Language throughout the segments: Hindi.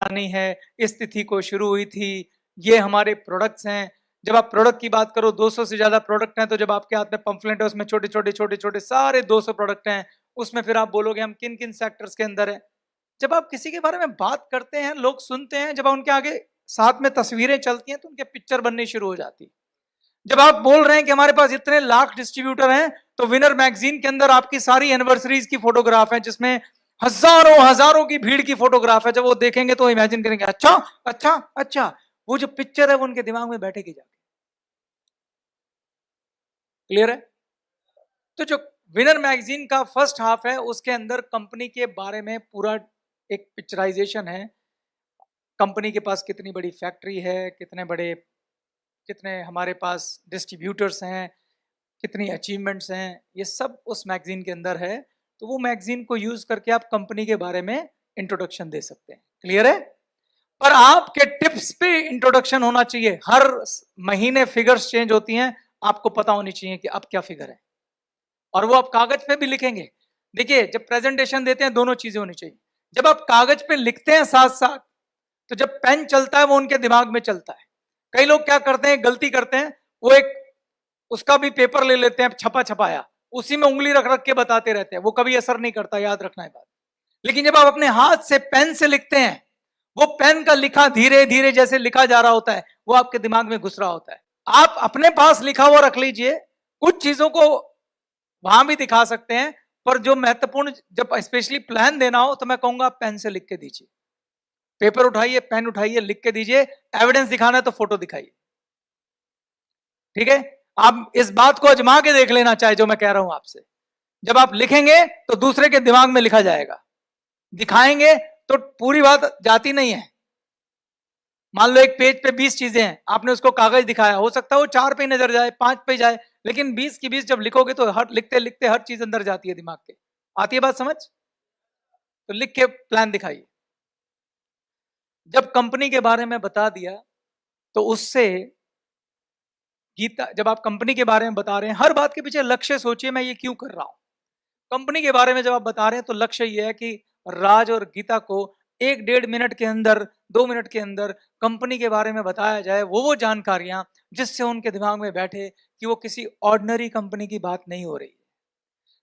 कहानी है, इस तिथि को शुरू हुई थी, ये हमारे प्रोडक्ट्स हैं। जब आप प्रोडक्ट की बात करो, 200 से ज्यादा प्रोडक्ट हैं, तो जब आपके हाथ में पंफलेट है उसमें छोटे छोटे छोटे छोटे सारे 200 प्रोडक्ट हैं, उसमें फिर आप बोलोगे हम किन किन सेक्टर्स के अंदर है। जब आप किसी के बारे में बात करते हैं, लोग सुनते हैं, जब उनके आगे साथ में तस्वीरें चलती हैं तो उनके पिक्चर बननी शुरू हो जाती है। जब आप बोल रहे हैं कि हमारे पास इतने लाख डिस्ट्रीब्यूटर हैं, तो विनर मैगजीन के अंदर आपकी सारी एनिवर्सरीज की फोटोग्राफ है, जिसमें हजारों हजारों की भीड़ की फोटोग्राफ है। जब वो देखेंगे तो इमेजिन करेंगे अच्छा अच्छा अच्छा, वो जो पिक्चर है वो उनके दिमाग में बैठेगी जाके। क्लियर है? तो जो विनर मैगजीन का फर्स्ट हाफ है उसके अंदर कंपनी के बारे में पूरा एक पिक्चराइजेशन है। कंपनी के पास कितनी बड़ी फैक्ट्री है, कितने हमारे पास डिस्ट्रीब्यूटर्स हैं, कितनी अचीवमेंट्स हैं, ये सब उस मैगजीन के अंदर है। तो वो मैगजीन को यूज करके आप कंपनी के बारे में इंट्रोडक्शन दे सकते हैं। क्लियर है? पर आपके टिप्स पे इंट्रोडक्शन होना चाहिए। हर महीने फिगर्स चेंज होती हैं, आपको पता होनी चाहिए कि अब क्या फिगर है, और वो आप कागज पे भी लिखेंगे। देखिए, जब प्रेजेंटेशन देते हैं दोनों चीजें होनी चाहिए। जब आप कागज पे लिखते हैं साथ साथ, तो जब पेन चलता है वो उनके दिमाग में चलता है। कई लोग क्या करते हैं, गलती करते हैं, वो एक उसका भी पेपर ले लेते हैं छपा छपाया, उसी में उंगली रख रख के बताते रहते हैं, वो कभी असर नहीं करता, याद रखना है बात। लेकिन जब आप अपने हाथ से पेन से लिखते हैं, वो पेन का लिखा धीरे धीरे जैसे लिखा जा रहा होता है, वो आपके दिमाग में घुस रहा होता है। आप अपने पास लिखा हुआ रख लीजिए, कुछ चीजों को वहां भी दिखा सकते हैं, पर जो महत्वपूर्ण, जब स्पेशली प्लान देना हो तो मैं कहूंगा पेन से लिख के दीजिए। पेपर उठाइए, पेन उठाइए, लिख के दीजिए। एविडेंस दिखाना है तो फोटो दिखाइए। ठीक है? आप इस बात को आजमा के देख लेना, चाहे जो मैं कह रहा हूं आपसे। जब आप लिखेंगे तो दूसरे के दिमाग में लिखा जाएगा, दिखाएंगे तो पूरी बात जाती नहीं है। मान लो एक पेज पे 20 चीजें हैं, आपने उसको कागज दिखाया, हो सकता है वो 4 पे नजर जाए, 5 पे जाए, लेकिन 20 की 20 जब लिखोगे तो हर लिखते लिखते हर चीज अंदर जाती है दिमाग के। आती है बात समझ? तो लिख के प्लान दिखाइए। जब कंपनी के बारे में बता दिया, तो उससे गीता, जब आप कंपनी के बारे में बता रहे हैं, हर बात के पीछे लक्ष्य सोचिए, मैं ये क्यों कर रहा हूं। कंपनी के बारे में जब आप बता रहे हैं तो लक्ष्य ये है कि राज और गीता को 1-1.5 मिनट के अंदर, 2 मिनट के अंदर कंपनी के बारे में बताया जाए, वो जानकारियां जिससे उनके दिमाग में बैठे कि वो किसी ऑर्डिनरी कंपनी की बात नहीं हो रही है,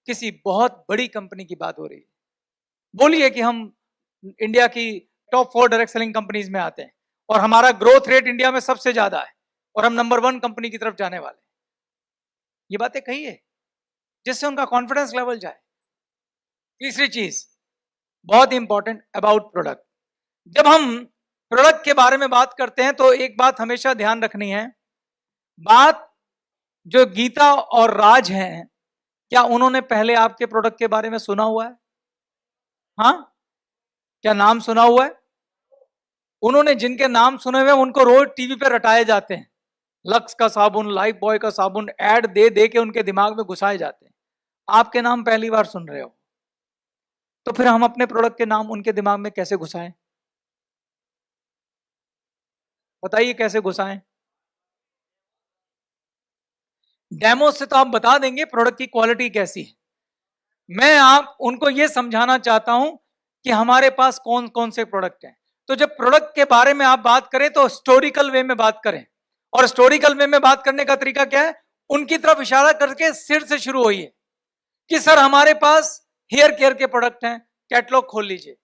किसी बहुत बड़ी कंपनी की बात हो रही है। बोलिए कि हम इंडिया की टॉप 4 डायरेक्ट सेलिंग कंपनीज में आते हैं, और हमारा ग्रोथ रेट इंडिया में सबसे ज्यादा है, और हम नंबर 1 कंपनी की तरफ जाने वाले हैं। ये बातें कहिए जिससे उनका कॉन्फिडेंस लेवल जाए। तीसरी चीज बहुत इंपॉर्टेंट, अबाउट प्रोडक्ट। जब हम प्रोडक्ट के बारे में बात करते हैं तो एक बात हमेशा ध्यान रखनी है, बात जो गीता और राज हैं, क्या उन्होंने पहले आपके प्रोडक्ट के बारे में सुना हुआ है? हाँ, क्या नाम सुना हुआ है? उन्होंने जिनके नाम सुने हुए उनको रोज टीवी पे रटाए जाते हैं। लक्स का साबुन, लाइफ बॉय का साबुन, ऐड दे दे के उनके दिमाग में घुसाए जाते हैं। आपके नाम पहली बार सुन रहे हो, तो फिर हम अपने प्रोडक्ट के नाम उनके दिमाग में कैसे घुसाएं? बताइए कैसे घुसाएं? डेमो से तो आप बता देंगे प्रोडक्ट की क्वालिटी कैसी है। मैं आप उनको यह समझाना चाहता हूं कि हमारे पास कौन कौन से प्रोडक्ट हैं। तो जब प्रोडक्ट के बारे में आप बात करें तो हिस्टोरिकल वे में बात करें, और हिस्टोरिकल वे में बात करने का तरीका क्या है? उनकी तरफ इशारा करके सिर से शुरू होइए कि सर हमारे पास हेयर केयर के प्रोडक्ट हैं, कैटलॉग खोल लीजिए।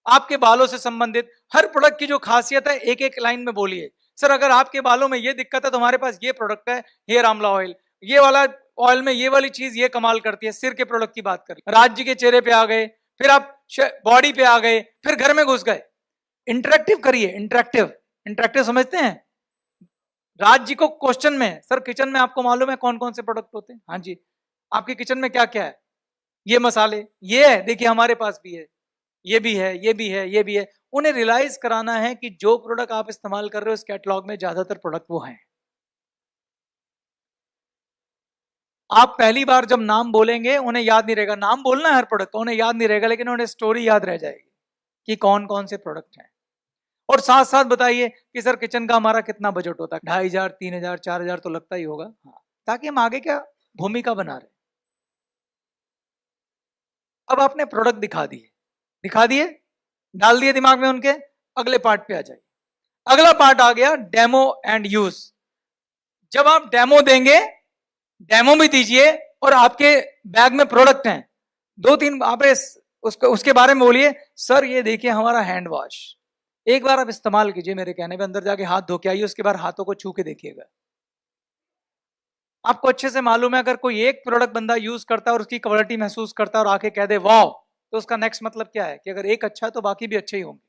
आपके बालों से संबंधित हर प्रोडक्ट की जो खासियत है एक एक लाइन में बोलिए। सर अगर आपके बालों में ये दिक्कत है तो हमारे पास ये प्रोडक्ट है, हेयर आंवला ऑयल, ये वाला ऑयल में ये वाली चीज ये कमाल करती है। सिर के प्रोडक्ट की बात करें, राज्य के चेहरे पे आ गए, फिर आप बॉडी पे आ गए, फिर घर में घुस गए। इंटरेक्टिव करिए, इंटरेक्टिव। इंटरेक्टिव समझते हैं? राज्य को क्वेश्चन में, सर किचन में आपको मालूम है कौन कौन से प्रोडक्ट होते हैं? हाँ जी। आपके किचन में क्या क्या है? ये मसाले, ये है, देखिए हमारे पास भी है, ये भी है, ये भी है, ये भी है। उन्हें रियलाइज कराना है कि जो प्रोडक्ट आप इस्तेमाल कर रहे हो इस कैटलॉग में ज्यादातर प्रोडक्ट वो हैं। आप पहली बार जब नाम बोलेंगे उन्हें याद नहीं रहेगा, नाम बोलना है हर प्रोडक्ट का, उन्हें याद नहीं रहेगा, लेकिन उन्हें स्टोरी याद रह जाएगी कि कौन कौन से प्रोडक्ट हैं। और साथ साथ बताइए कि सर किचन का हमारा कितना बजट होता है? 2500, 3000, 4000 तो लगता ही होगा। हाँ, ताकि हम आगे क्या भूमिका बना रहे। अब आपने प्रोडक्ट दिखा दिए, डाल दिए दिमाग में उनके। अगले पार्ट पे आ जाइए। अगला पार्ट आ गया डेमो एंड यूज। जब आप डेमो देंगे, डेमो भी दीजिए और आपके बैग में प्रोडक्ट हैं, 2-3 आप उसके बारे में बोलिए, सर ये देखिए हमारा हैंड वॉश, एक बार आप इस्तेमाल कीजिए मेरे कहने पे, अंदर जाके हाथ धो के आइए, उसके बाद हाथों को छू के देखिएगा। आपको अच्छे से मालूम है अगर कोई एक प्रोडक्ट बंदा यूज करता है और उसकी क्वालिटी महसूस करता है और आके कह दे वाह, तो उसका नेक्स्ट मतलब क्या है कि अगर एक अच्छा है तो बाकी भी अच्छे ही होंगे।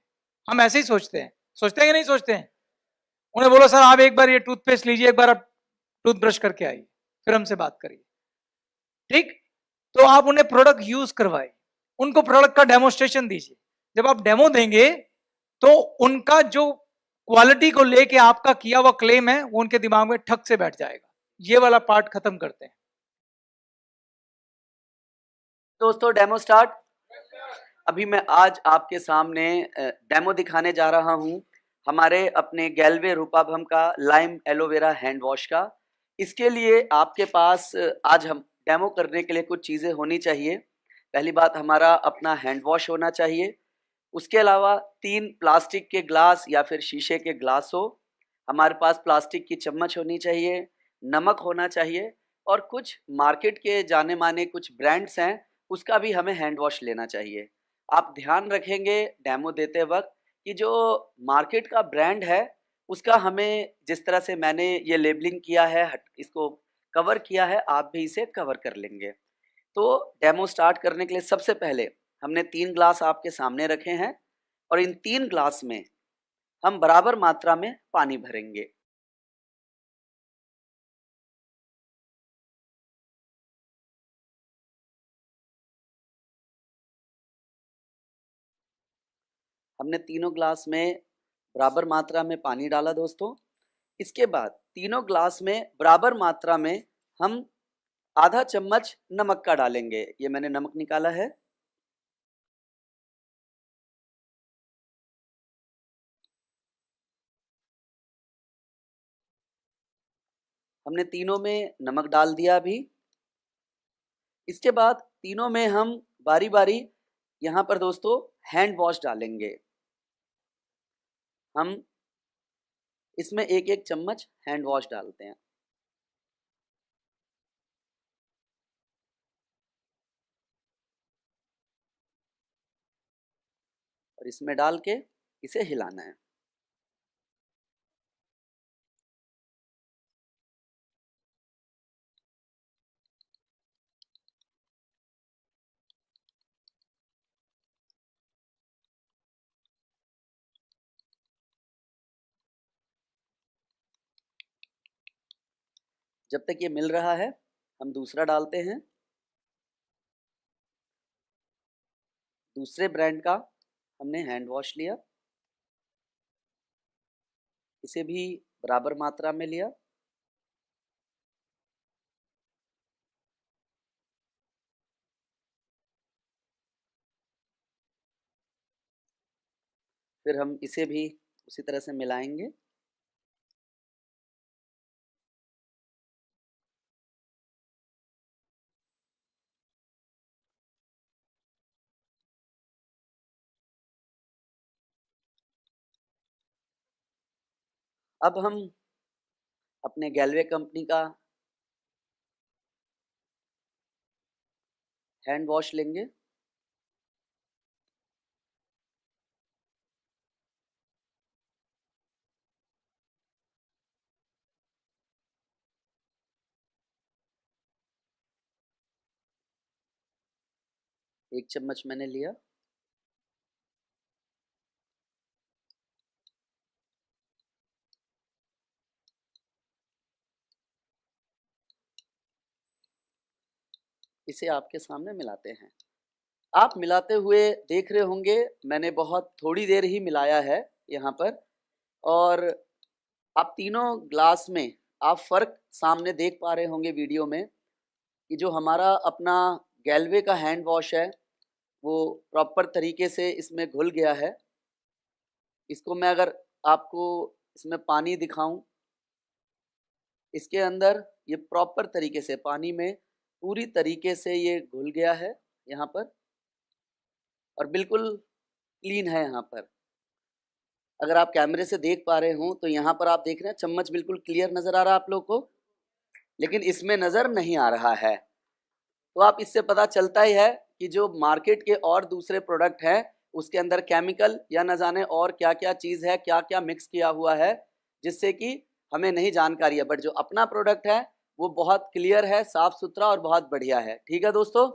हम ऐसे ही सोचते हैं, सोचते हैं कि नहीं सोचते हैं? उन्हें बोलो सर आप एक बार ये टूथपेस्ट लीजिए, एक बार आप टूथब्रश करके आइए, फिर हमसे बात करिए। ठीक, तो आप उन्हें प्रोडक्ट यूज करवाए, उनको प्रोडक्ट का डेमोस्ट्रेशन दीजिए। जब आप डेमो देंगे तो उनका जो क्वालिटी को लेके आपका किया हुआ क्लेम है वो उनके दिमाग में ठक से बैठ जाएगा। ये वाला पार्ट खत्म करते हैं दोस्तों। Demo start. अभी मैं आज आपके सामने डेमो दिखाने जा रहा हूं हमारे अपने गैल्वे रूपाभम का लाइम एलोवेरा हैंड वॉश का। इसके लिए आपके पास आज हम डेमो करने के लिए कुछ चीज़ें होनी चाहिए। पहली बात, हमारा अपना हैंड वॉश होना चाहिए। उसके अलावा 3 प्लास्टिक के ग्लास या फिर शीशे के ग्लास हो। हमारे पास प्लास्टिक की चम्मच होनी चाहिए, नमक होना चाहिए और कुछ मार्केट के जाने माने कुछ ब्रांड्स हैं, उसका भी हमें हैंड वॉश लेना चाहिए। आप ध्यान रखेंगे डेमो देते वक्त कि जो मार्केट का ब्रांड है उसका हमें, जिस तरह से मैंने ये लेबलिंग किया है, इसको कवर किया है, आप भी इसे कवर कर लेंगे। तो डेमो स्टार्ट करने के लिए सबसे पहले हमने 3 ग्लास आपके सामने रखे हैं और इन 3 ग्लास में हम बराबर मात्रा में पानी भरेंगे। हमने तीनों ग्लास में बराबर मात्रा में पानी डाला दोस्तों। इसके बाद तीनों ग्लास में बराबर मात्रा में हम आधा चम्मच नमक का डालेंगे। ये मैंने नमक निकाला है। हमने तीनों में नमक डाल दिया अभी। इसके बाद तीनों में हम बारी बारी यहाँ पर दोस्तों हैंड वॉश डालेंगे। हम इसमें एक एक चम्मच हैंड वॉश डालते हैं और इसमें डाल के इसे हिलाना है। जब तक ये मिल रहा है हम दूसरा डालते हैं। दूसरे ब्रांड का हमने हैंड वॉश लिया, इसे भी बराबर मात्रा में लिया। फिर हम इसे भी उसी तरह से मिलाएंगे। अब हम अपने गैल्वे कंपनी का हैंड वॉश लेंगे। एक चम्मच मैंने लिया। इसे आपके सामने मिलाते हैं। आप मिलाते हुए देख रहे होंगे मैंने बहुत थोड़ी देर ही मिलाया है यहाँ पर। और आप तीनों ग्लास में आप फ़र्क सामने देख पा रहे होंगे वीडियो में कि जो हमारा अपना गैल्वे का हैंड वॉश है वो प्रॉपर तरीके से इसमें घुल गया है। इसको मैं अगर आपको इसमें पानी दिखाऊं, इसके अंदर ये प्रॉपर तरीके से पानी में पूरी तरीके से ये घुल गया है यहाँ पर और बिल्कुल क्लीन है यहाँ पर। अगर आप कैमरे से देख पा रहे हो तो यहाँ पर आप देख रहे हैं चम्मच बिल्कुल क्लियर नजर आ रहा है आप लोग को, लेकिन इसमें नजर नहीं आ रहा है। तो आप इससे पता चलता ही है कि जो मार्केट के और दूसरे प्रोडक्ट हैं उसके अंदर केमिकल या न जाने और क्या क्या चीज़ है, क्या क्या मिक्स किया हुआ है, जिससे कि हमें नहीं जानकारी है। बट जो अपना प्रोडक्ट है वो बहुत क्लियर है, साफ सुथरा और बहुत बढ़िया है। ठीक है दोस्तों,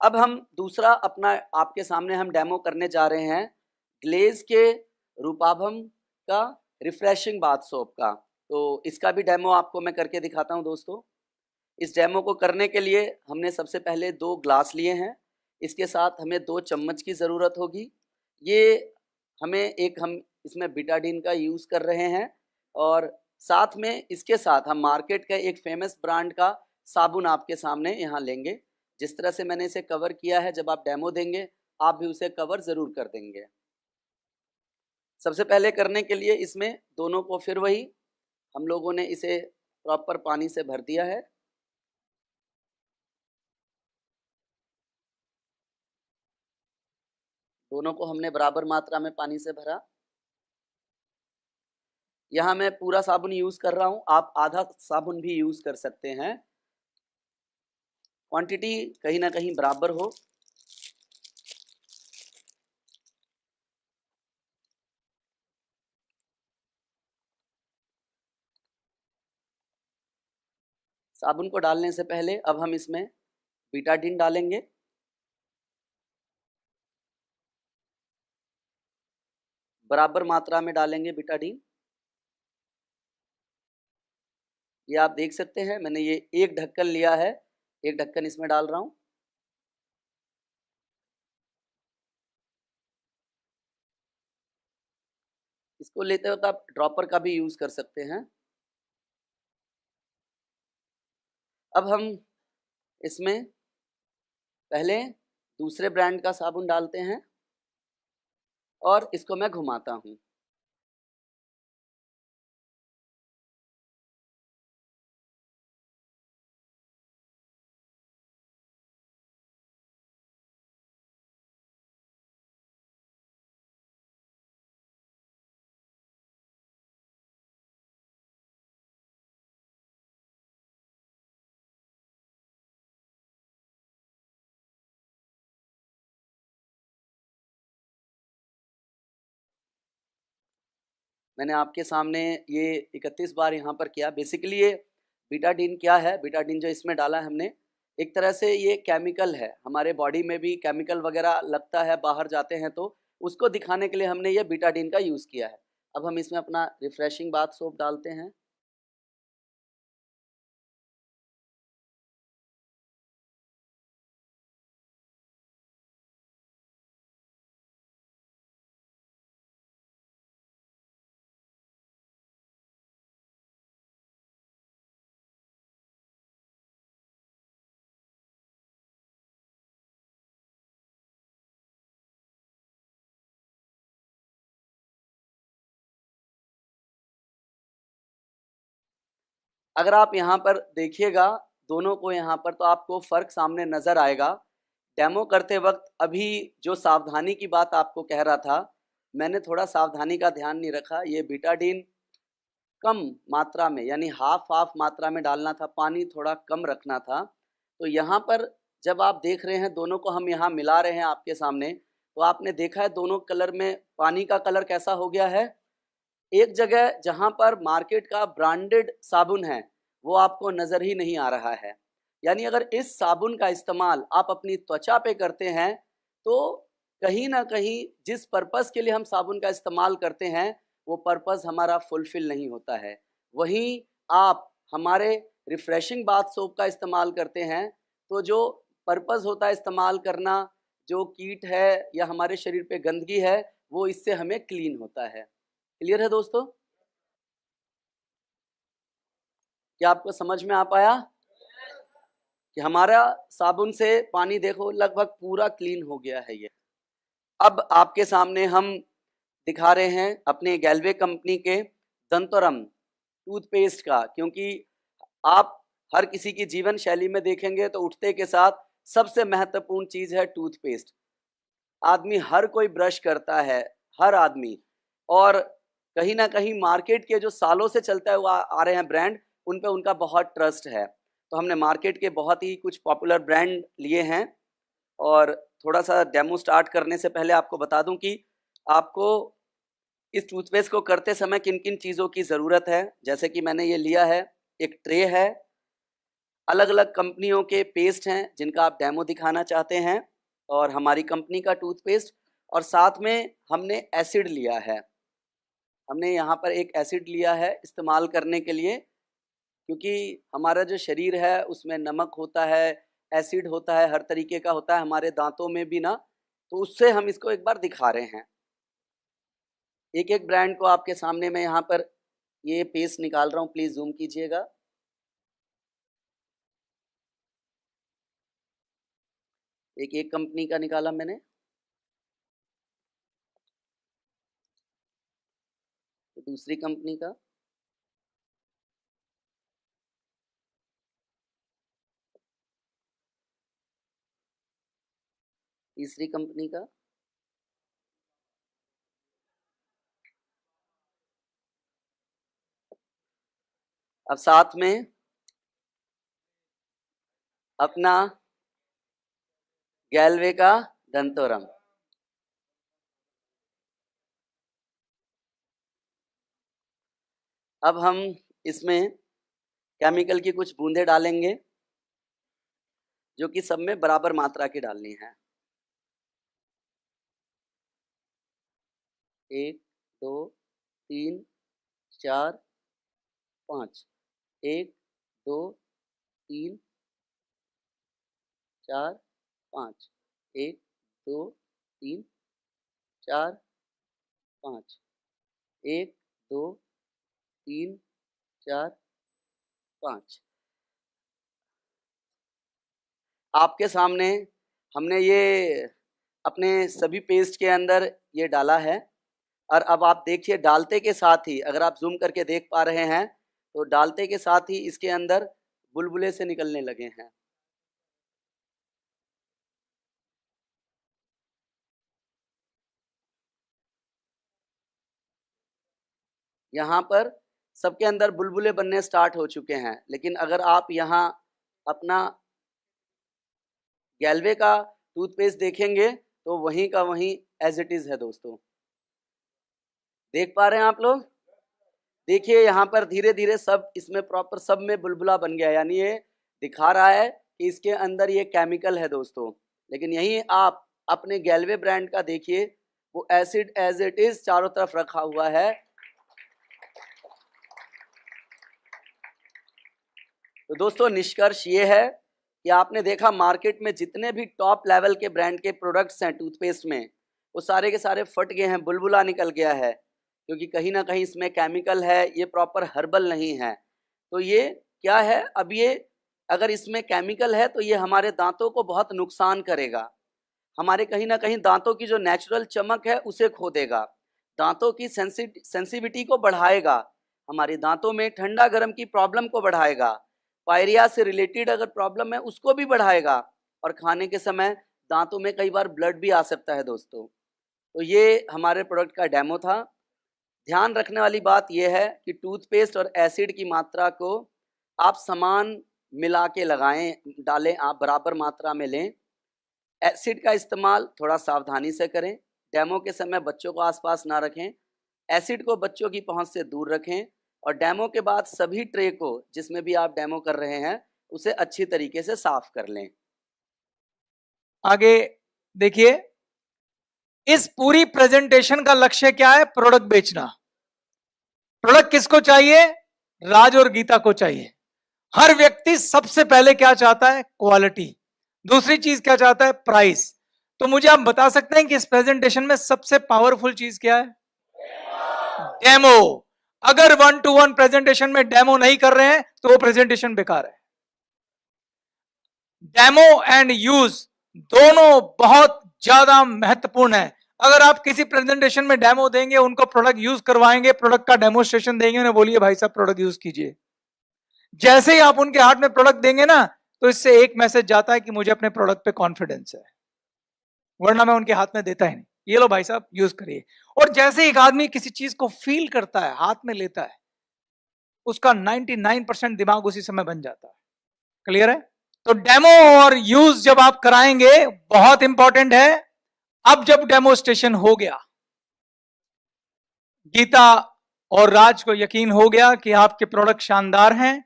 अब हम दूसरा अपना आपके सामने हम डेमो करने जा रहे हैं ग्लेज के रूपाभम का रिफ्रेशिंग बाथ सोप का। तो इसका भी डेमो आपको मैं करके दिखाता हूं दोस्तों। इस डेमो को करने के लिए हमने सबसे पहले 2 ग्लास लिए हैं। इसके साथ हमें 2 चम्मच की ज़रूरत होगी। ये हम इसमें बीटाडीन का यूज़ कर रहे हैं और साथ में इसके साथ हम मार्केट का एक फेमस ब्रांड का साबुन आपके सामने यहाँ लेंगे। जिस तरह से मैंने इसे कवर किया है, जब आप डेमो देंगे आप भी उसे कवर ज़रूर कर देंगे। सबसे पहले करने के लिए इसमें दोनों को फिर वही हम लोगों ने इसे प्रॉपर पानी से भर दिया है। दोनों को हमने बराबर मात्रा में पानी से भरा। यहाँ मैं पूरा साबुन यूज़ कर रहा हूँ, आप आधा साबुन भी यूज़ कर सकते हैं। क्वांटिटी कहीं ना कहीं बराबर हो। साबुन को डालने से पहले अब हम इसमें बीटाडीन डालेंगे। बराबर मात्रा में डालेंगे बीटाडीन। ये आप देख सकते हैं मैंने ये एक ढक्कन लिया है, एक ढक्कन इसमें डाल रहा हूँ। इसको लेते हो तो आप ड्रॉपर का भी यूज़ कर सकते हैं। अब हम इसमें पहले दूसरे ब्रांड का साबुन डालते हैं और इसको मैं घुमाता हूँ। मैंने आपके सामने ये 31 बार यहाँ पर किया। बेसिकली ये बीटाडीन क्या है, बीटाडीन जो इसमें डाला है हमने, एक तरह से ये केमिकल है। हमारे बॉडी में भी केमिकल वगैरह लगता है बाहर जाते हैं तो उसको दिखाने के लिए हमने ये बीटाडीन का यूज़ किया है। अब हम इसमें अपना रिफ्रेशिंग बाथ सोप डालते हैं। अगर आप यहाँ पर देखिएगा दोनों को यहाँ पर, तो आपको फ़र्क सामने नज़र आएगा। डेमो करते वक्त अभी जो सावधानी की बात आपको कह रहा था, मैंने थोड़ा सावधानी का ध्यान नहीं रखा। ये बीटाडीन कम मात्रा में यानी हाफ मात्रा में डालना था, पानी थोड़ा कम रखना था। तो यहाँ पर जब आप देख रहे हैं दोनों को हम यहाँ मिला रहे हैं आपके सामने, तो आपने देखा है दोनों कलर में पानी का कलर कैसा हो गया है। एक जगह जहाँ पर मार्केट का ब्रांडेड साबुन है वो आपको नज़र ही नहीं आ रहा है। यानी अगर इस साबुन का इस्तेमाल आप अपनी त्वचा पे करते हैं तो कहीं ना कहीं जिस पर्पज़ के लिए हम साबुन का इस्तेमाल करते हैं वो पर्पज़ हमारा फुलफिल नहीं होता है। वहीं आप हमारे रिफ़्रेशिंग बाथ सोप का इस्तेमाल करते हैं तो जो पर्पज़ होता है इस्तेमाल करना, जो कीट है या हमारे शरीर पे गंदगी है, वो इससे हमें क्लीन होता है। क्लियर है दोस्तों? क्या आपको समझ में आ पाया कि हमारा साबुन से पानी देखो लगभग पूरा क्लीन हो गया है ये। अब आपके सामने हम दिखा रहे हैं अपने गैल्वे कंपनी के दंतोरम टूथपेस्ट का, क्योंकि आप हर किसी की जीवन शैली में देखेंगे तो उठते के साथ सबसे महत्वपूर्ण चीज़ है टूथपेस्ट। आदमी हर कोई ब्रश करता है, हर आदमी, और कहीं ना कहीं मार्केट के जो सालों से चलता है वो आ रहे हैं ब्रांड, उन पे उनका बहुत ट्रस्ट है। तो हमने मार्केट के बहुत ही कुछ पॉपुलर ब्रांड लिए हैं। और थोड़ा सा डेमो स्टार्ट करने से पहले आपको बता दूं कि आपको इस टूथपेस्ट को करते समय किन किन चीज़ों की ज़रूरत है। जैसे कि मैंने ये लिया है, एक ट्रे है, अलग अलग कंपनियों के पेस्ट हैं जिनका आप डेमो दिखाना चाहते हैं, और हमारी कंपनी का टूथपेस्ट, और साथ में हमने एसिड लिया है। हमने यहाँ पर एक एसिड लिया है इस्तेमाल करने के लिए, क्योंकि हमारा जो शरीर है उसमें नमक होता है, एसिड होता है, हर तरीके का होता है, हमारे दांतों में भी ना, तो उससे हम इसको एक बार दिखा रहे हैं। एक एक ब्रांड को आपके सामने मैं यहाँ पर ये पेस्ट निकाल रहा हूँ, प्लीज़ जूम कीजिएगा। एक एक कंपनी का निकाला मैंने। दूसरी कंपनी का, तीसरी कंपनी का, अब साथ में अपना गैल्वे का दंतोरम। अब हम इसमें केमिकल की कुछ बूंदें डालेंगे, जो कि सब में बराबर मात्रा की डालनी है। 1 2 3 4 5। 1 2 3 4 5। 1 2 3 4 5। 1 2 3 4 5। आपके सामने हमने ये अपने सभी पेस्ट के अंदर ये डाला है। और अब आप देखिए, डालते के साथ ही, अगर आप जूम करके देख पा रहे हैं, तो डालते के साथ ही इसके अंदर बुलबुले से निकलने लगे हैं। यहाँ पर सबके अंदर बुलबुले बनने स्टार्ट हो चुके हैं। लेकिन अगर आप यहाँ अपना गैल्वे का टूथपेस्ट देखेंगे तो वहीं का वहीं एज इट इज है दोस्तों। देख पा रहे हैं आप लोग? देखिए यहाँ पर धीरे धीरे सब इसमें प्रॉपर सब में बुलबुला बन गया, यानी ये दिखा रहा है कि इसके अंदर ये केमिकल है दोस्तों। लेकिन यही आप अपने गैल्वे ब्रांड का देखिए, वो एसिड एज इट इज चारों तरफ रखा हुआ है। तो दोस्तों निष्कर्ष ये है कि आपने देखा मार्केट में जितने भी टॉप लेवल के ब्रांड के प्रोडक्ट्स हैं टूथपेस्ट में, वो सारे के सारे फट गए हैं, बुलबुला निकल गया है, क्योंकि कहीं ना कहीं इसमें केमिकल है, ये प्रॉपर हर्बल नहीं है। तो ये क्या है, अब ये अगर इसमें केमिकल है तो ये हमारे दांतों को बहुत नुकसान करेगा, हमारे कहीं ना कहीं दांतों की जो नेचुरल चमक है उसे खो देगा, दांतों की सेंसिटिविटी को बढ़ाएगा, हमारे दांतों में ठंडा गर्म की प्रॉब्लम को बढ़ाएगा, पायरिया से रिलेटेड अगर प्रॉब्लम है उसको भी बढ़ाएगा, और खाने के समय दांतों में कई बार ब्लड भी आ सकता है दोस्तों। तो ये हमारे प्रोडक्ट का डेमो था। ध्यान रखने वाली बात यह है कि टूथपेस्ट और एसिड की मात्रा को आप समान मिला के लगाएं, डालें, आप बराबर मात्रा में लें। एसिड का इस्तेमाल थोड़ा सावधानी से करें, डेमो के समय बच्चों को आसपास ना रखें, एसिड को बच्चों की पहुंच से दूर रखें, और डेमो के बाद सभी ट्रे को जिसमें भी आप डेमो कर रहे हैं उसे अच्छी तरीके से साफ कर लें। आगे देखिए, इस पूरी प्रेजेंटेशन का लक्ष्य क्या है? प्रोडक्ट बेचना। प्रोडक्ट किसको चाहिए? राज और गीता को चाहिए। हर व्यक्ति सबसे पहले क्या चाहता है? क्वालिटी। दूसरी चीज क्या चाहता है? प्राइस। तो मुझे आप बता सकते हैं कि इस प्रेजेंटेशन में सबसे पावरफुल चीज क्या है? डेमो। अगर 1-to-1 प्रेजेंटेशन में डेमो नहीं कर रहे हैं तो वो प्रेजेंटेशन बेकार है। डेमो एंड यूज दोनों बहुत ज्यादा महत्वपूर्ण है। अगर आप किसी प्रेजेंटेशन में डेमो देंगे, उनको प्रोडक्ट यूज करवाएंगे, प्रोडक्ट का डेमोस्ट्रेशन देंगे, उन्हें बोलिए भाई साहब प्रोडक्ट यूज कीजिए, जैसे ही आप उनके हाथ में प्रोडक्ट देंगे ना, तो इससे एक मैसेज जाता है कि मुझे अपने प्रोडक्ट पे कॉन्फिडेंस है, वरना मैं उनके हाथ में देता ही नहीं। ये लो भाई साहब यूज करिए। और जैसे एक आदमी किसी चीज को फील करता है, हाथ में लेता है, उसका 99% दिमाग उसी समय बन जाता है। क्लियर है? तो डेमो और यूज जब आप कराएंगे बहुत इंपॉर्टेंट है। अब जब डेमोस्ट्रेशन हो गया, गीता और राज को यकीन हो गया कि आपके प्रोडक्ट शानदार हैं,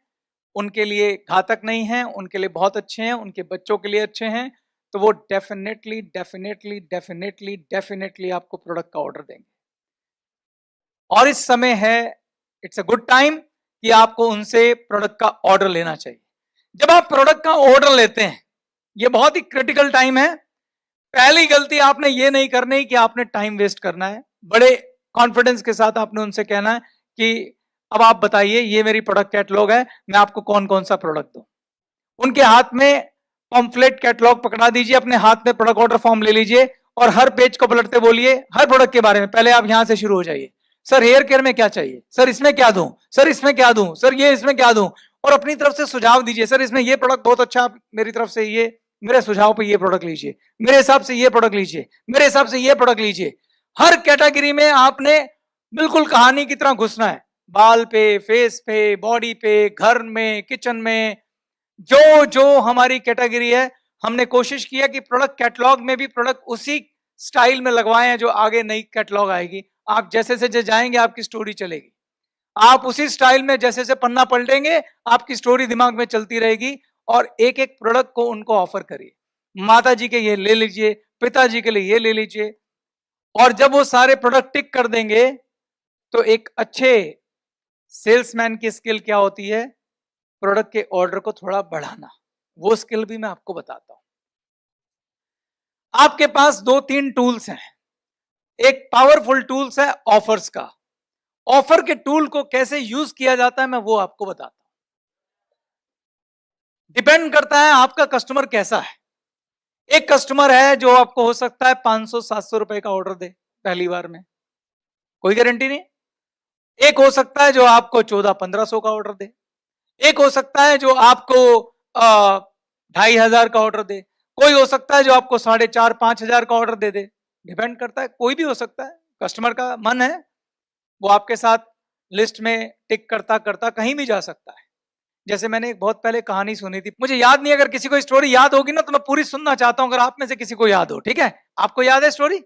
उनके लिए घातक नहीं हैं, उनके लिए बहुत अच्छे हैं, उनके बच्चों के लिए अच्छे हैं, तो वो डेफिनेटली डेफिनेटली डेफिनेटली डेफिनेटली आपको प्रोडक्ट का ऑर्डर देंगे। और इस समय है, इट्स अ गुड टाइम कि आपको उनसे प्रोडक्ट का ऑर्डर लेना चाहिए। जब आप प्रोडक्ट का ऑर्डर लेते हैं, ये बहुत ही क्रिटिकल टाइम है। पहली गलती आपने ये नहीं करनी कि आपने टाइम वेस्ट करना है। बड़े कॉन्फिडेंस के साथ आपने उनसे कहना है कि अब आप बताइए, ये मेरी प्रोडक्ट कैटलॉग है, मैं आपको कौन कौन सा प्रोडक्ट दूं। उनके हाथ में पॉम्फलेट कैटलॉग पकड़ा दीजिए, अपने हाथ में प्रोडक्ट ऑर्डर फॉर्म ले लीजिए और हर पेज को पलटते बोलिए हर प्रोडक्ट के बारे में। पहले आप यहां से शुरू हो जाइए, सर हेयर केयर में क्या चाहिए, सर इसमें क्या दूं, सर इसमें क्या दूं, सर ये इसमें क्या दूं, और अपनी तरफ से सुझाव दीजिए, सर इसमें ये प्रोडक्ट बहुत अच्छा, मेरी तरफ से ये, मेरे सुझाव पे ये प्रोडक्ट लीजिए, मेरे हिसाब से ये प्रोडक्ट लीजिए, मेरे हिसाब से ये प्रोडक्ट लीजिए। हर कैटेगरी में आपने बिल्कुल कहानी की तरह घुसना है। बाल पे, फेस पे, बॉडी पे, घर में, किचन में, जो जो हमारी कैटेगरी है, हमने कोशिश किया कि प्रोडक्ट कैटलॉग में भी प्रोडक्ट उसी स्टाइल में लगवाए हैं जो आगे नई कैटलॉग आएगी। आप जैसे जैसे जाएंगे आपकी स्टोरी चलेगी, आप उसी स्टाइल में जैसे जैसे पन्ना पलटेंगे आपकी स्टोरी दिमाग में चलती रहेगी। और एक एक प्रोडक्ट को उनको ऑफर करिए, माता जी के ये ले लीजिए, पिताजी के लिए ये ले लीजिए। और जब वो सारे प्रोडक्ट टिक कर देंगे तो एक अच्छे सेल्समैन की स्किल क्या होती है, प्रोडक्ट के ऑर्डर को थोड़ा बढ़ाना। वो स्किल भी मैं आपको बताता हूं। आपके पास 2-3 टूल्स हैं। एक पावरफुल टूल्स है ऑफर्स का। ऑफर के टूल को कैसे यूज किया जाता है मैं वो आपको बताता हूं। डिपेंड करता है आपका कस्टमर कैसा है। एक कस्टमर है जो आपको हो सकता है 500-700 रुपए का ऑर्डर दे पहली बार में, कोई गारंटी नहीं। एक हो सकता है जो आपको 1400-1500 का ऑर्डर दे। एक हो सकता है जो आपको 2500 का ऑर्डर दे। कोई हो सकता है जो आपको 4500-5000 का ऑर्डर दे दे। डिपेंड करता है, कोई भी हो सकता है। कस्टमर का मन है, वो आपके साथ लिस्ट में टिक करता करता कहीं भी जा सकता है। जैसे मैंने एक बहुत पहले कहानी सुनी थी, मुझे याद नहीं, अगर किसी को स्टोरी याद होगी ना तो मैं पूरी सुनना चाहता हूं, अगर आप में से किसी को याद हो। ठीक है, आपको याद है स्टोरी?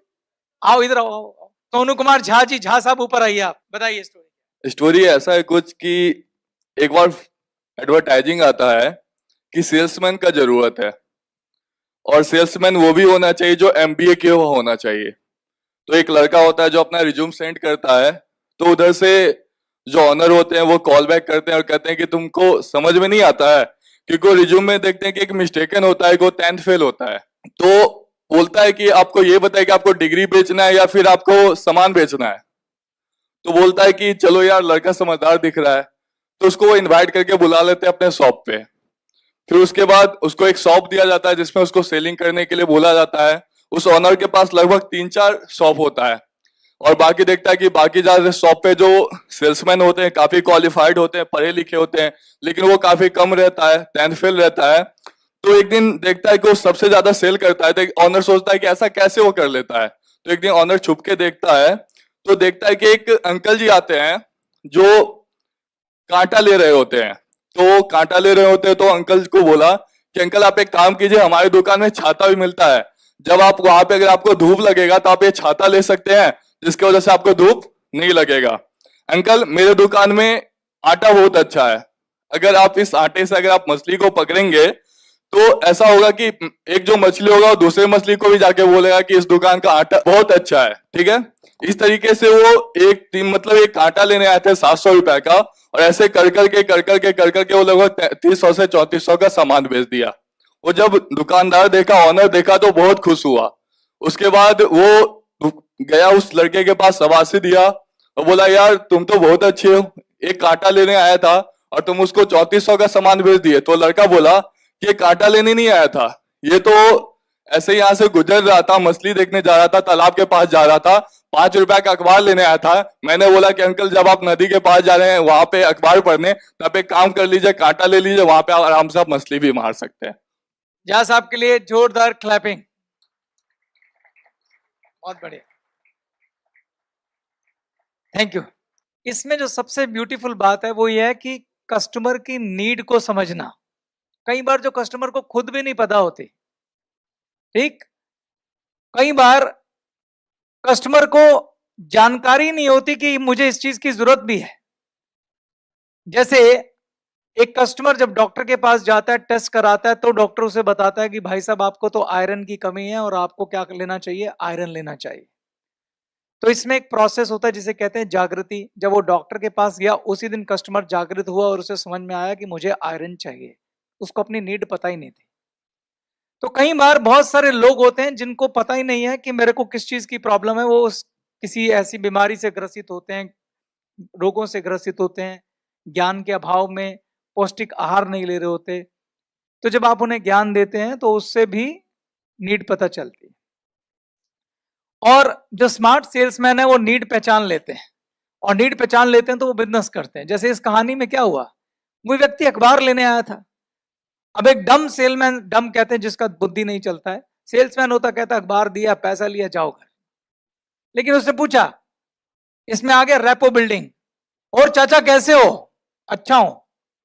आओ इधर आओ, आओ। सोनू कुमार झा जी, झा साहब ऊपर आइए, आप बताइए स्टोरी। स्टोरी ऐसा है कुछ कि एक बार एडवर्टाइजिंग आता है कि सेल्समैन का जरूरत है, और सेल्समैन वो भी होना चाहिए जो एमबीए किया हुआ होना चाहिए। तो एक लड़का होता है जो अपना रिज्यूम सेंड करता है, तो उधर से जो ऑनर होते हैं वो कॉल बैक करते हैं और कहते हैं कि तुमको समझ में नहीं आता है, क्योंकि वो रिज्यूम में देखते हैं कि एक मिस्टेकन होता है, वो 10th फेल होता है। तो बोलता है कि आपको ये बताए कि आपको डिग्री बेचना है या फिर आपको सामान बेचना है। तो बोलता है कि चलो यार लड़का समझदार दिख रहा है, तो उसको वो इन्वाइट करके बुला लेते हैं अपने शॉप पे। फिर उसके बाद उसको एक शॉप दिया जाता है जिसमें उसको सेलिंग करने के लिए बोला जाता है। उस ऑनर के पास लगभग 3-4 शॉप होता है, और बाकी देखता है कि बाकी ज्यादा शॉप पे जो सेल्समैन होते हैं काफी क्वालिफाइड होते हैं, पढ़े लिखे होते हैं, लेकिन वो काफी कम रहता है, 10th फेल रहता है। तो एक दिन देखता है कि वो सबसे ज्यादा सेल करता है, तो ऑनर सोचता है कि ऐसा कैसे वो कर लेता है। तो एक दिन ऑनर छुप के देखता है, तो देखता है कि एक अंकल जी आते हैं जो कांटा ले रहे होते हैं। तो कांटा ले रहे होते हैं, तो अंकल को बोला कि अंकल आप एक काम कीजिए, हमारी दुकान में छाता भी मिलता है, जब आप वहां पे अगर आपको धूप लगेगा तो आप ये छाता ले सकते हैं, जिसकी वजह से आपको धूप नहीं लगेगा। अंकल मेरे दुकान में आटा बहुत अच्छा है, अगर आप इस आटे से अगर आप मछली को पकड़ेंगे तो ऐसा होगा कि एक जो मछली होगा वो दूसरे मछली को भी जाके बोलेगा कि इस दुकान का आटा बहुत अच्छा है। ठीक है, इस तरीके से वो एक कांटा लेने आए थे 700 रुपए का, और ऐसे कर करके वो लगभग 3300 से 3400 का सामान बेच दिया। वो जब दुकानदार देखा, ऑनर देखा, तो बहुत खुश हुआ। उसके बाद वो गया उस लड़के के पास, शाबाशी दिया और बोला यार तुम तो बहुत अच्छे हो, एक कांटा लेने आया था और तुम उसको 3400 का सामान बेच दिए। तो लड़का बोला कि ये कांटा लेने नहीं आया था, ये तो ऐसे यहाँ से गुजर रहा था, मछली देखने जा रहा था, तालाब के पास जा रहा था, 5 रुपए का अखबार लेने आया था। मैंने बोला कि अंकल जब आप नदी के पास जा रहे हैं वहां पे अखबार पढ़ने, तब एक काम कर लीजिए, कांटा ले लीजिए, वहां पे आराम से आप मछली भी मार सकते हैं। झा साहब के लिए जोरदार क्लैपिंग। बहुत बढ़िया, थैंक यू। इसमें जो सबसे ब्यूटीफुल बात है वो ये है कि कस्टमर की नीड को समझना। कई बार जो कस्टमर को खुद भी नहीं पता होती, ठीक, कई बार कस्टमर को जानकारी नहीं होती कि मुझे इस चीज की जरूरत भी है। जैसे एक कस्टमर जब डॉक्टर के पास जाता है, टेस्ट कराता है, तो डॉक्टर उसे बताता है कि भाई साहब आपको तो आयरन की कमी है और आपको क्या लेना चाहिए, आयरन लेना चाहिए। तो इसमें एक प्रोसेस होता है जिसे कहते हैं जागृति। जब वो डॉक्टर के पास गया, उसी दिन कस्टमर जागृत हुआ और उसे समझ में आया कि मुझे आयरन चाहिए। उसको अपनी नीड पता ही नहीं थी। तो कई बार बहुत सारे लोग होते हैं जिनको पता ही नहीं है कि मेरे को किस चीज की प्रॉब्लम है। वो किसी ऐसी बीमारी से ग्रसित होते हैं, रोगों से ग्रसित होते हैं, ज्ञान के अभाव में पौष्टिक आहार नहीं ले रहे होते। तो जब आप उन्हें ज्ञान देते हैं तो उससे भी नीड पता चलती है। और जो स्मार्ट सेल्समैन है वो नीड पहचान लेते हैं, और नीड पहचान लेते हैं तो वो बिजनेस करते हैं। जैसे इस कहानी में क्या हुआ, वो व्यक्ति अखबार लेने आया था। अब एक डम सेलमैन, डम कहते हैं जिसका बुद्धि नहीं चलता है, सेल्समैन होता, कहता अखबार दिया, पैसा लिया, जाओ घर। लेकिन उससे पूछा, इसमें आ गया रेपो बिल्डिंग, और चाचा कैसे हो, अच्छा हूं,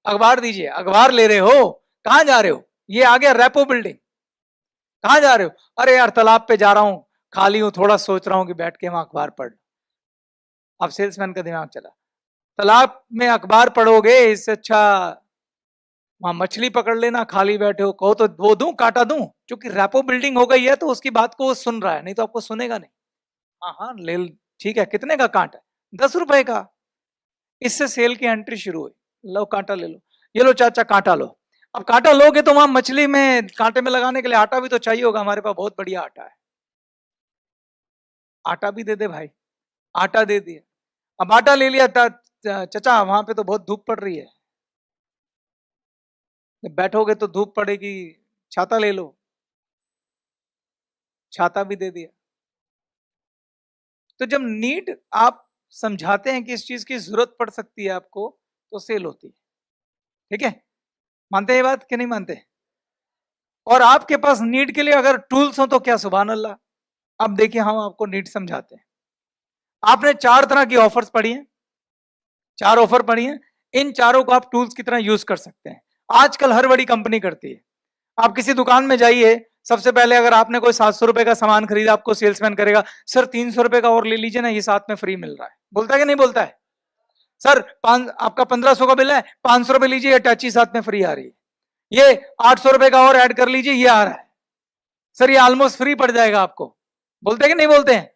अखबार दीजिए। अखबार ले रहे हो, कहां जा रहे हो, ये आ गया रेपो बिल्डिंग। कहां जा रहे हो, अरे यार तालाब पे जा रहा हूं, खाली हूं, थोड़ा सोच रहा हूं कि बैठ के वहां अखबार पढ़। अब सेल्समैन का दिमाग चला, तालाब में अखबार पढ़ोगे, इससे अच्छा वहां मछली पकड़ लेना, खाली बैठे हो। कहो तो वो दूं, कांटा दूं, क्योंकि रेपो बिल्डिंग हो गई है तो उसकी बात को वो सुन रहा है, नहीं तो आपको सुनेगा नहीं। हाँ हाँ ले, ठीक है, कितने का कांटा, 10 रुपए का। इससे सेल की एंट्री शुरू हुई, लो कांटा ले लो, ये लो चाचा कांटा लो। अब कांटा लोगे तो वहां मछली में कांटे में लगाने के लिए आटा भी तो चाहिए होगा, हमारे पास बहुत बढ़िया आटा है, आटा भी दे दे भाई। आटा दे दिया। अब आटा ले लिया, चाचा वहां पे तो बहुत धूप पड़ रही है, जब बैठोगे तो धूप पड़ेगी, छाता ले लो, छाता भी दे दिया। तो जब नीड आप समझाते हैं कि इस चीज की जरूरत पड़ सकती है आपको, तो सेल होती है। ठीक है, मानते हैं ये बात कि नहीं मानते? और आपके पास नीड के लिए अगर टूल्स हो तो क्या सुभान अल्लाह। अब देखिए हम आपको नीड समझाते हैं। आपने 4 तरह की ऑफर्स पढ़ी हैं, 4 ऑफर पढ़ी हैं, इन चारों को आप टूल्स की तरह यूज कर सकते हैं। आजकल हर बड़ी कंपनी करती है। आप किसी दुकान में जाइए, सबसे पहले अगर आपने कोई 700 रुपए का सामान खरीदा, आपको सेल्समैन करेगा, सर 300 रुपए का और ले लीजिए ना, ये साथ में फ्री मिल रहा है। बोलता है कि नहीं बोलता है? सर आपका 1500 का बिल है, 500 रुपए लीजिए, अटैची साथ में फ्री आ रही है। ये 800 रुपए का और ऐड कर लीजिए, ये आ रहा है। सर ये ऑलमोस्ट फ्री पड़ जाएगा आपको। बोलते हैं कि नहीं बोलते हैं?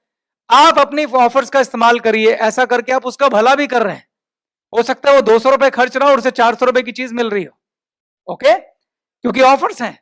आप अपनी ऑफर्स का इस्तेमाल करिए, ऐसा करके आप उसका भला भी कर रहे हैं। हो सकता है वो 200 रुपए खर्च रहा हो और उसे 400 रुपए की चीज मिल रही हो। ओके, क्योंकि ऑफर्स हैं।